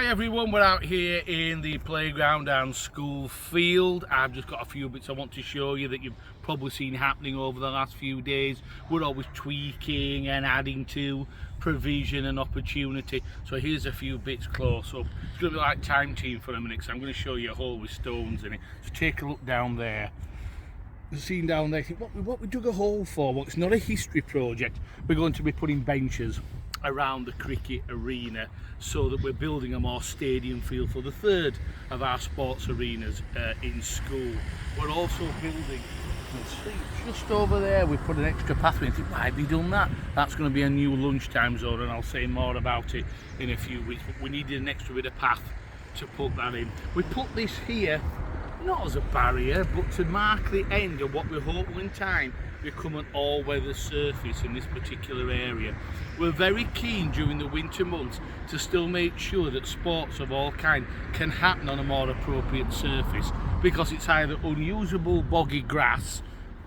Hi everyone, we're out here in the playground and school field. I've just got a few bits I want to show you that you've probably seen happening over the last few days. We're always tweaking and adding to provision and opportunity. So here's a few bits close up. It's going to be like time team for a minute, because I'm going to show you a hole with stones in it. So take a look down there. The scene down there, think what we dug a hole for? Well, it's not a history project. We're going to be putting benches around the cricket arena so that we're building a more stadium feel for the third of our sports arenas in school. We're also building, just over there we put an extra pathway. And think, why have we done that? That's going to be a new lunchtime zone, and I'll say more about it in a few weeks, but we needed an extra bit of path to put that in. We put this here not as a barrier, but to mark the end of what we hope will in time become an all-weather surface in this particular area. We're very keen during the winter months to still make sure that sports of all kind can happen on a more appropriate surface, because it's either unusable boggy grass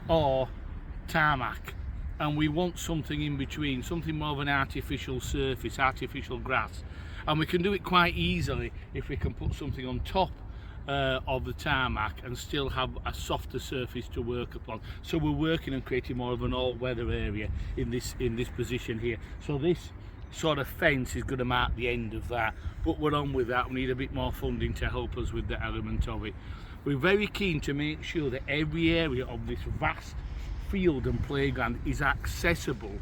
or tarmac, and we want something in between, something more of an artificial surface, artificial grass, and we can do it quite easily if we can put something on top of the tarmac and still have a softer surface to work upon. So we're working on creating more of an all-weather area in this position here. So this sort of fence is going to mark the end of that, but we're on with that. We need a bit more funding to help us with the element of it. We're very keen to make sure that every area of this vast field and playground is accessible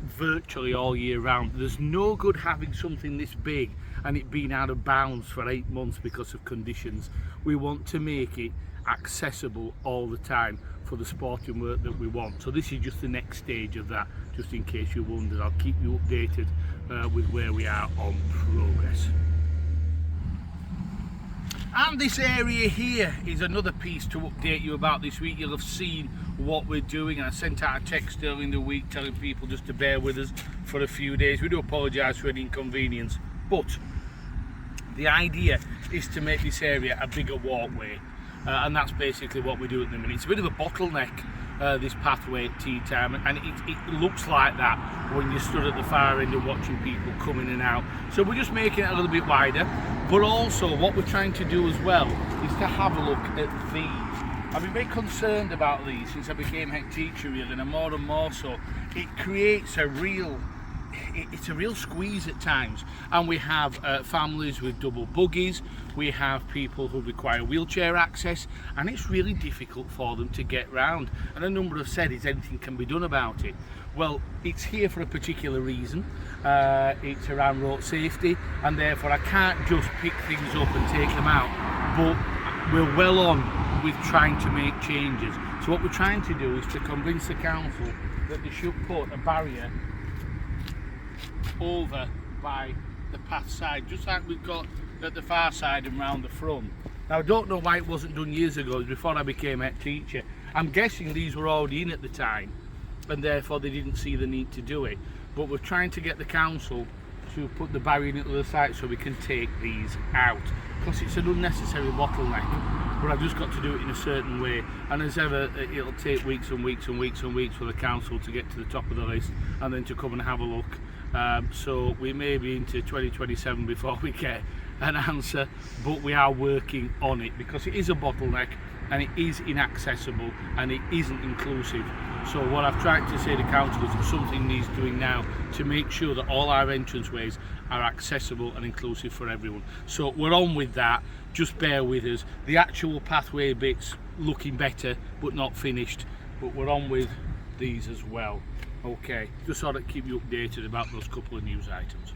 virtually all year round. There's no good having something this big and it being out of bounds for 8 months because of conditions. We want to make it accessible all the time for the sporting work that we want. So this is just the next stage of that, just in case you wondered. I'll keep you updated with where we are on progress. And this area here is another piece to update you about this week. You'll have seen what we're doing, and I sent out a text earlier in the week telling people just to bear with us for a few days. We do apologise for any inconvenience, but the idea is to make this area a bigger walkway, and that's basically what we do at the minute. It's a bit of a bottleneck, this pathway at tea time, and it looks like that when you stood at the far end and watching people come in and out. So we're just making it a little bit wider, but also what we're trying to do as well is to have a look at these. I've been very concerned about these since I became head teacher, really, and more so. It creates it's a real squeeze at times, and we have families with double buggies, we have people who require wheelchair access, and it's really difficult for them to get round. And a number have said, is anything can be done about it? Well, it's here for a particular reason. It's around road safety, and therefore I can't just pick things up and take them out, but we're well on with trying to make changes. So what we're trying to do is to convince the council that they should put a barrier over by the path side, just like we've got at the far side and round the front. Now I don't know why it wasn't done years ago. It was before I became head teacher. I'm guessing these were already in at the time, and therefore they didn't see the need to do it. But we're trying to get the council to put the barrier into the site so we can take these out, because it's an unnecessary bottleneck. But I've just got to do it in a certain way, and as ever it'll take weeks and weeks and weeks and weeks for the council to get to the top of the list and then to come and have a look. So we may be into 2027 before we get an answer, but we are working on it, because it is a bottleneck and it is inaccessible and it isn't inclusive. So what I've tried to say to council is that something needs doing now to make sure that all our entranceways are accessible and inclusive for everyone. So we're on with that, just bear with us. The actual pathway bit's looking better but not finished, but we're on with these as well. Okay, just sort of keep you updated about those couple of news items.